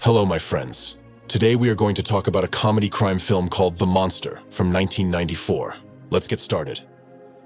Hello, my friends. Today we are going to talk about a comedy crime film called The Monster from 1994. Let's get started.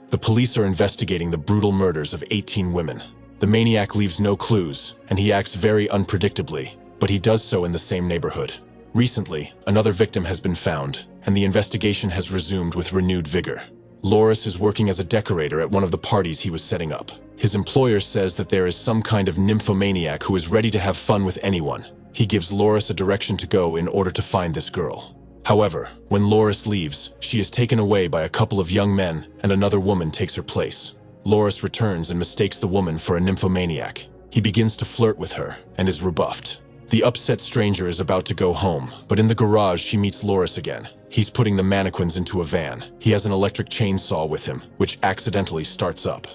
The police are investigating the brutal murders of 18 women. The maniac leaves no clues, and he acts very unpredictably, but he does so in the same neighborhood. Recently, another victim has been found, and the investigation has resumed with renewed vigor. Loris is working as a decorator at one of the parties he was setting up. His employer says that there is some kind of nymphomaniac who is ready to have fun with anyone. He gives Loris a direction to go in order to find this girl. However, when Loris leaves, she is taken away by a couple of young men, and another woman takes her place. Loris returns and mistakes the woman for a nymphomaniac. He begins to flirt with her, and is rebuffed. The upset stranger is about to go home, but in the garage she meets Loris again. He's putting the mannequins into a van. He has an electric chainsaw with him, which accidentally starts up.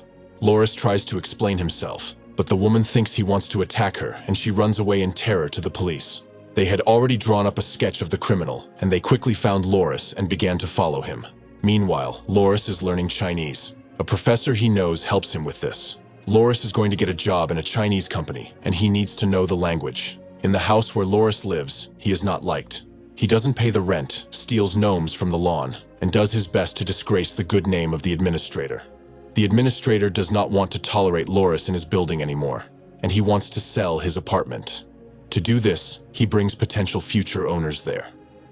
Loris tries to explain himself, but the woman thinks he wants to attack her, and she runs away in terror to the police. They had already drawn up a sketch of the criminal, and they quickly found Loris and began to follow him. Meanwhile, Loris is learning Chinese. A professor he knows helps him with this. Loris is going to get a job in a Chinese company, and he needs to know the language. In the house where Loris lives, he is not liked. He doesn't pay the rent, steals gnomes from the lawn, and does his best to disgrace the good name of the administrator. The administrator does not want to tolerate Loris in his building anymore, and he wants to sell his apartment. To do this, he brings potential future owners there.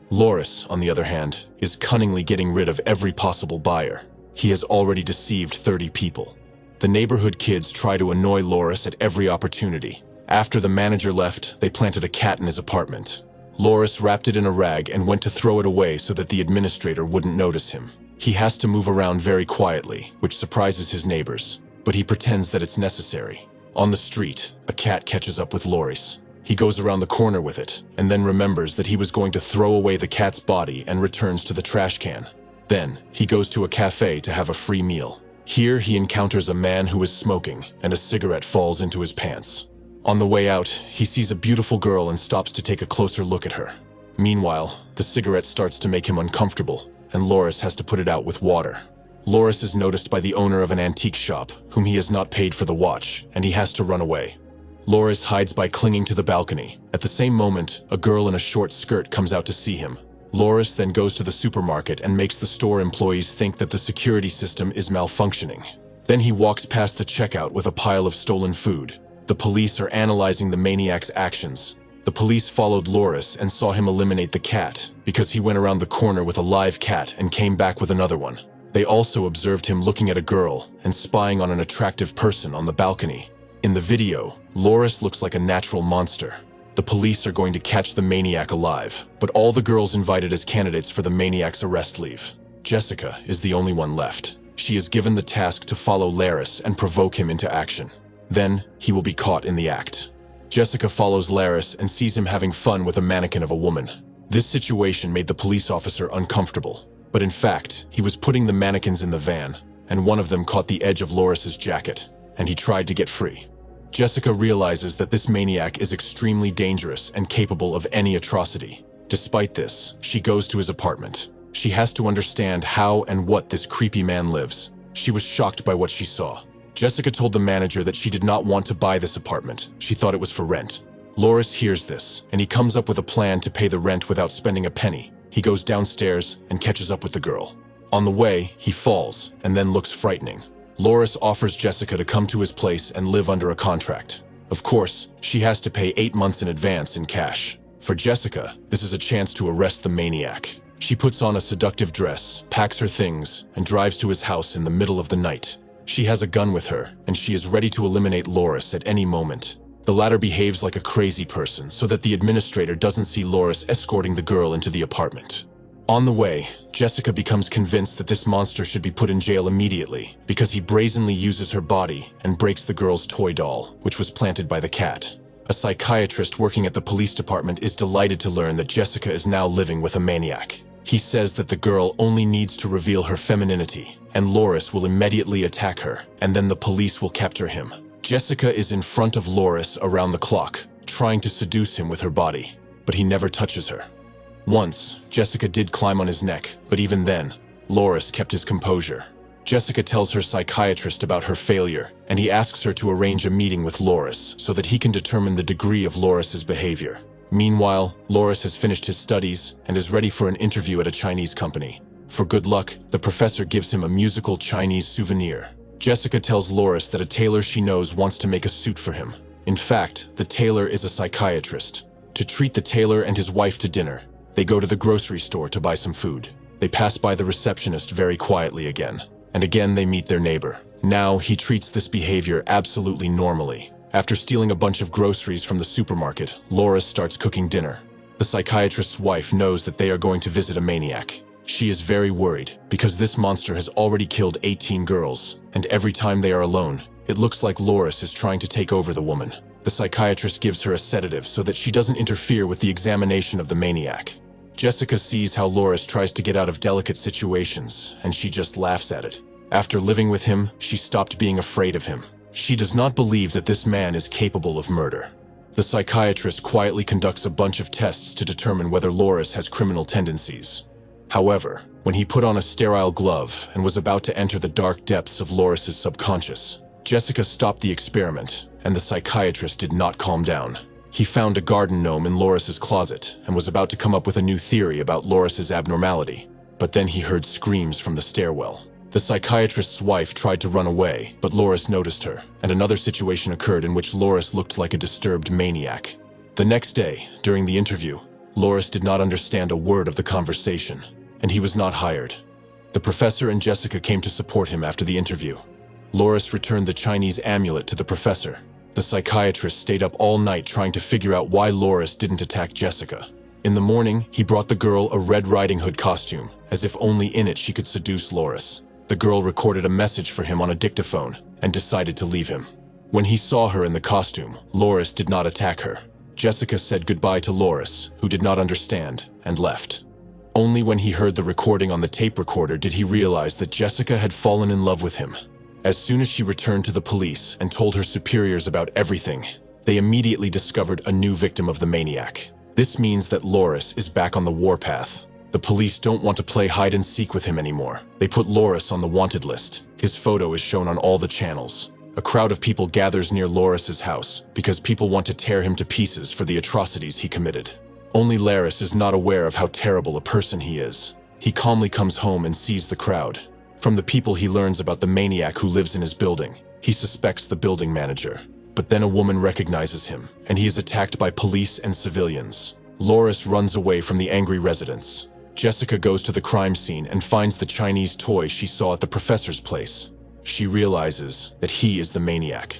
Loris, on the other hand, is cunningly getting rid of every possible buyer. He has already deceived 30 people. The neighborhood kids try to annoy Loris at every opportunity. After the manager left, they planted a cat in his apartment. Loris wrapped it in a rag and went to throw it away so that the administrator wouldn't notice him. He has to move around very quietly, which surprises his neighbors, but he pretends that it's necessary. On the street, a cat catches up with Loris. He goes around the corner with it, and then remembers that he was going to throw away the cat's body and returns to the trash can. Then, he goes to a cafe to have a free meal. Here, he encounters a man who is smoking, and a cigarette falls into his pants. On the way out, he sees a beautiful girl and stops to take a closer look at her. Meanwhile, the cigarette starts to make him uncomfortable, and Loris has to put it out with water. Loris is noticed by the owner of an antique shop, whom he has not paid for the watch, and he has to run away. Loris hides by clinging to the balcony. At the same moment, a girl in a short skirt comes out to see him. Loris then goes to the supermarket and makes the store employees think that the security system is malfunctioning. Then he walks past the checkout with a pile of stolen food. The police are analyzing the maniac's actions. The police followed Loris and saw him eliminate the cat, because he went around the corner with a live cat and came back with another one. They also observed him looking at a girl and spying on an attractive person on the balcony. In the video, Loris looks like a natural monster. The police are going to catch the maniac alive, but all the girls invited as candidates for the maniac's arrest leave. Jessica is the only one left. She is given the task to follow Loris and provoke him into action. Then, he will be caught in the act. Jessica follows Loris and sees him having fun with a mannequin of a woman. This situation made the police officer uncomfortable, but in fact, he was putting the mannequins in the van, and one of them caught the edge of Loris's jacket, and he tried to get free. Jessica realizes that this maniac is extremely dangerous and capable of any atrocity. Despite this, she goes to his apartment. She has to understand how and what this creepy man lives. She was shocked by what she saw. Jessica told the manager that she did not want to buy this apartment. She thought it was for rent. Loris hears this, and he comes up with a plan to pay the rent without spending a penny. He goes downstairs and catches up with the girl. On the way, he falls, and then looks frightening. Loris offers Jessica to come to his place and live under a contract. Of course, she has to pay 8 months in advance in cash. For Jessica, this is a chance to arrest the maniac. She puts on a seductive dress, packs her things, and drives to his house in the middle of the night. She has a gun with her, and she is ready to eliminate Loris at any moment. The latter behaves like a crazy person so that the administrator doesn't see Loris escorting the girl into the apartment. On the way, Jessica becomes convinced that this monster should be put in jail immediately because he brazenly uses her body and breaks the girl's toy doll, which was planted by the cat. A psychiatrist working at the police department is delighted to learn that Jessica is now living with a maniac. He says that the girl only needs to reveal her femininity, and Loris will immediately attack her, and then the police will capture him. Jessica is in front of Loris around the clock, trying to seduce him with her body, but he never touches her. Once, Jessica did climb on his neck, but even then, Loris kept his composure. Jessica tells her psychiatrist about her failure, and he asks her to arrange a meeting with Loris so that he can determine the degree of Loris's behavior. Meanwhile, Loris has finished his studies and is ready for an interview at a Chinese company. For good luck, the professor gives him a musical Chinese souvenir. Jessica tells Loris that a tailor she knows wants to make a suit for him. In fact, the tailor is a psychiatrist. To treat the tailor and his wife to dinner, they go to the grocery store to buy some food. They pass by the receptionist very quietly again. And again they meet their neighbor. Now he treats this behavior absolutely normally. After stealing a bunch of groceries from the supermarket, Loris starts cooking dinner. The psychiatrist's wife knows that they are going to visit a maniac. She is very worried because this monster has already killed 18 girls, and every time they are alone, it looks like Loris is trying to take over the woman. The psychiatrist gives her a sedative so that she doesn't interfere with the examination of the maniac. Jessica sees how Loris tries to get out of delicate situations, and she just laughs at it. After living with him, she stopped being afraid of him. She does not believe that this man is capable of murder. The psychiatrist quietly conducts a bunch of tests to determine whether Loris has criminal tendencies. However, when he put on a sterile glove and was about to enter the dark depths of Loris's subconscious, Jessica stopped the experiment, and the psychiatrist did not calm down. He found a garden gnome in Loris's closet and was about to come up with a new theory about Loris's abnormality. But then he heard screams from the stairwell. The psychiatrist's wife tried to run away, but Loris noticed her, and another situation occurred in which Loris looked like a disturbed maniac. The next day, during the interview, Loris did not understand a word of the conversation, and he was not hired. The professor and Jessica came to support him after the interview. Loris returned the Chinese amulet to the professor. The psychiatrist stayed up all night trying to figure out why Loris didn't attack Jessica. In the morning, he brought the girl a Red Riding Hood costume, as if only in it she could seduce Loris. The girl recorded a message for him on a dictaphone and decided to leave him. When he saw her in the costume, Loris did not attack her. Jessica said goodbye to Loris, who did not understand, and left. Only when he heard the recording on the tape recorder did he realize that Jessica had fallen in love with him. As soon as she returned to the police and told her superiors about everything, they immediately discovered a new victim of the maniac. This means that Loris is back on the warpath. The police don't want to play hide and seek with him anymore. They put Loris on the wanted list. His photo is shown on all the channels. A crowd of people gathers near Loris's house because people want to tear him to pieces for the atrocities he committed. Only Laris is not aware of how terrible a person he is. He calmly comes home and sees the crowd. From the people he learns about the maniac who lives in his building. He suspects the building manager. But then a woman recognizes him, and he is attacked by police and civilians. Loris runs away from the angry residents. Jessica goes to the crime scene and finds the Chinese toy she saw at the professor's place. She realizes that he is the maniac.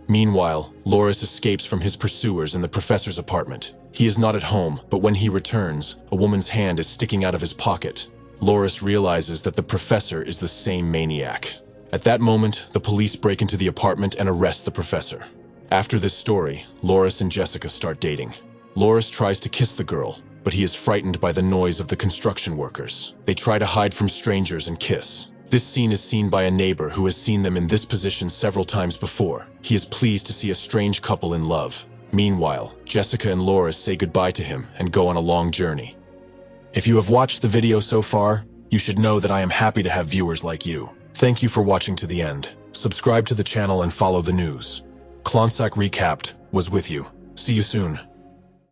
Meanwhile, Loris escapes from his pursuers in the professor's apartment. He is not at home, but when he returns, a woman's hand is sticking out of his pocket. Loris realizes that the professor is the same maniac. At that moment, the police break into the apartment and arrest the professor. After this story, Loris and Jessica start dating. Loris tries to kiss the girl, but he is frightened by the noise of the construction workers. They try to hide from strangers and kiss. This scene is seen by a neighbor who has seen them in this position several times before. He is pleased to see a strange couple in love. Meanwhile, Jessica and Loris say goodbye to him and go on a long journey. If you have watched the video so far, you should know that I am happy to have viewers like you. Thank you for watching to the end. Subscribe to the channel and follow the news. Klontsak Recapped was with you. See you soon.